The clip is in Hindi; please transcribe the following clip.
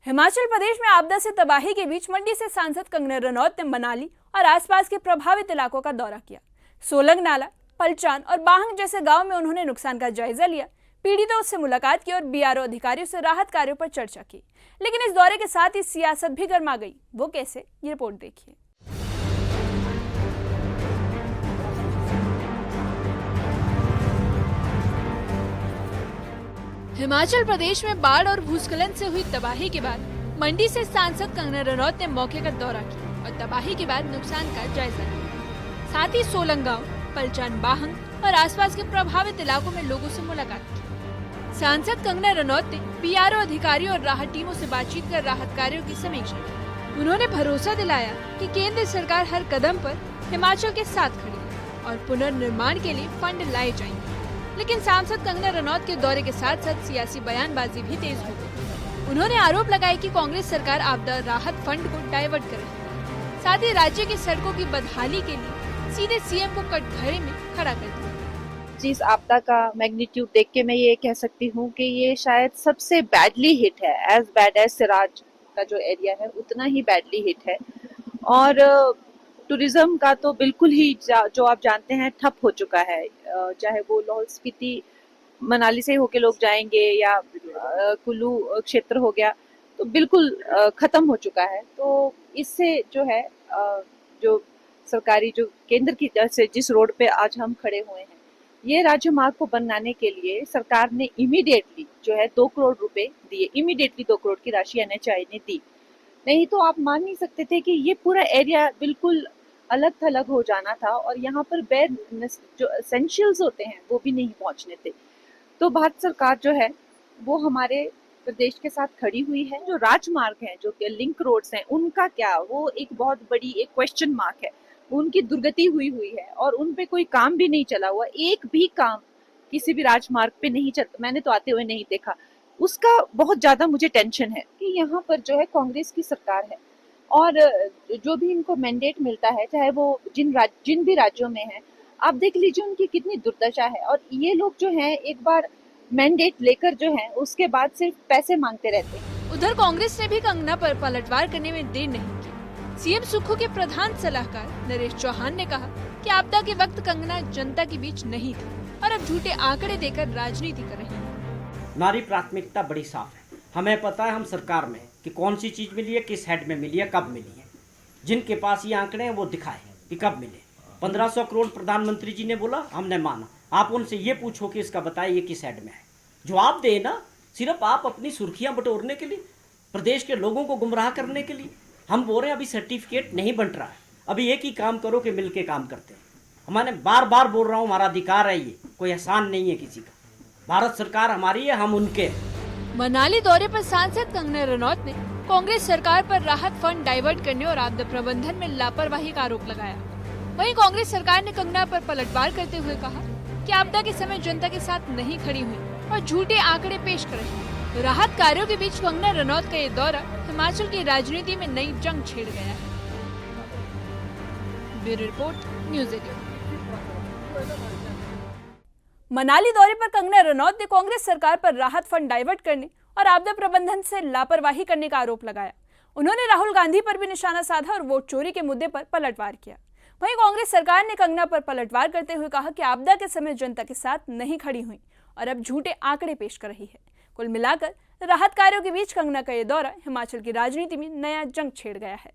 हिमाचल प्रदेश में आपदा से तबाही के बीच मंडी से सांसद कंगना रनौत ने मनाली और आसपास के प्रभावित इलाकों का दौरा किया। सोलंग नाला, पलचान और बाहंग जैसे गांव में उन्होंने नुकसान का जायजा लिया, पीड़ितों से मुलाकात की और बीआरओ अधिकारियों से राहत कार्यों पर चर्चा की। लेकिन इस दौरे के साथ ही सियासत भी गर्मा गई। वो कैसे, ये रिपोर्ट देखिए। हिमाचल प्रदेश में बाढ़ और भूस्खलन से हुई तबाही के बाद मंडी से सांसद कंगना रनौत ने मौके का दौरा किया और तबाही के बाद नुकसान का जायजा लिया। साथ ही सोलंग गांव, पलचान, बाहंग और आसपास के प्रभावित इलाकों में लोगों से मुलाकात की। सांसद कंगना रनौत ने बीआरओ अधिकारियों और राहत टीमों से बातचीत कर राहत कार्यों की समीक्षा की। उन्होंने भरोसा दिलाया कि केंद्र सरकार हर कदम पर हिमाचल के साथ खड़ी है और पुनर्निर्माण के लिए फंड लाए जाएंगे। लेकिन सांसद कंगना रनौत के दौरे के साथ साथ सियासी बयानबाजी भी तेज हो गई। उन्होंने आरोप लगाया कि कांग्रेस सरकार आपदा राहत फंड को डाइवर्ट कर रही है। साथ ही राज्य की सड़कों की बदहाली के लिए सीधे सीएम को कटघरे में खड़ा कर दिया। जिस आपदा का मैग्नीट्यूड देख के मैं ये कह सकती हूँ कि ये शायद सबसे बैडली हिट है। एज बैड एज सिराज का जो एरिया है उतना ही बैडली हिट है। और टूरिज्म का तो बिल्कुल ही जो आप जानते हैं ठप हो चुका है। चाहे वो लाहौल स्पीति, मनाली से होके लोग जाएंगे या कुल्लू क्षेत्र हो गया, तो बिल्कुल खत्म हो चुका है। तो इससे जो है जो सरकारी जो केंद्र की से जिस रोड पे आज हम खड़े हुए हैं, ये राज्य मार्ग को बनाने के लिए सरकार ने इमीडिएटली जो है 2 करोड़ रुपए दिए। इमीडिएटली 2 करोड़ की राशि एनएचआई ने दी। नहीं तो आप मान नहीं सकते थे कि ये पूरा एरिया बिल्कुल अलग थलग हो जाना था और यहाँ पर जो एसेंशियल्स होते हैं वो भी नहीं पहुँचने थे। तो भारत सरकार जो है वो हमारे प्रदेश के साथ खड़ी हुई है। जो राजमार्ग हैं, जो लिंक रोड्स हैं, उनका क्या, वो एक बहुत बड़ी एक क्वेश्चन मार्क है। उनकी दुर्गति हुई है और उन पे कोई काम भी नहीं चला हुआ। एक भी काम किसी भी राजमार्ग पे नहीं चल, मैंने तो आते हुए नहीं देखा। उसका बहुत ज्यादा मुझे टेंशन है कि यहाँ पर जो है कांग्रेस की सरकार है और जो भी इनको मैंडेट मिलता है, चाहे वो जिन भी राज्यों में है, आप देख लीजिए उनकी कितनी दुर्दशा है। और ये लोग जो हैं एक बार मैंडेट लेकर जो है उसके बाद सिर्फ पैसे मांगते रहते हैं। उधर कांग्रेस ने भी कंगना पर पलटवार करने में देर नहीं की। सीएम सुक्खू के प्रधान सलाहकार नरेश चौहान ने कहा कि आपदा के वक्त कंगना जनता के बीच नहीं थी और अब झूठे आंकड़े देकर राजनीति कर रही है। नारी प्राथमिकता बड़ी साफ है। हमें पता है हम सरकार में कि कौन सी चीज मिली है, किस हेड में मिली है, कब मिली है। जिनके पास ये आंकड़े हैं वो दिखाए कि कब मिले। 1500 करोड़ प्रधानमंत्री जी ने बोला, हमने माना। आप उनसे ये पूछो कि इसका बताइए किस हेड में है। जवाब दे ना, सिर्फ आप अपनी सुर्खियां बटोरने के लिए, प्रदेश के लोगों को गुमराह करने के लिए। हम बोल रहे हैं अभी सर्टिफिकेट नहीं बंट रहा है, अभी एक ही काम करो कि मिल के काम करते हैं। हमारे बार बार बोल रहा हूँ, हमारा अधिकार है, ये कोई एहसान नहीं है किसी का। भारत सरकार हमारी है, हम उनके। मनाली दौरे पर सांसद कंगना रनौत ने कांग्रेस सरकार पर राहत फंड डाइवर्ट करने और आपदा प्रबंधन में लापरवाही का आरोप लगाया। वहीं कांग्रेस सरकार ने कंगना पर पलटवार करते हुए कहा कि आपदा के समय जनता के साथ नहीं खड़ी हुई और झूठे आंकड़े पेश कर रही है। राहत कार्यों के बीच कंगना रनौत का ये दौरा हिमाचल की राजनीति में नई जंग छेड़ गया है। Bureau report, news 18। मनाली दौरे पर कंगना रनौत ने कांग्रेस सरकार पर राहत फंड डाइवर्ट करने और आपदा प्रबंधन से लापरवाही करने का आरोप लगाया। उन्होंने राहुल गांधी पर भी निशाना साधा और वोट चोरी के मुद्दे पर पलटवार किया। वहीं कांग्रेस सरकार ने कंगना पर पलटवार करते हुए कहा कि आपदा के समय जनता के साथ नहीं खड़ी हुई और अब झूठे आंकड़े पेश कर रही है। कुल मिलाकर राहत कार्यों के बीच कंगना का ये दौरा हिमाचल की राजनीति में नया जंग छेड़ गया है।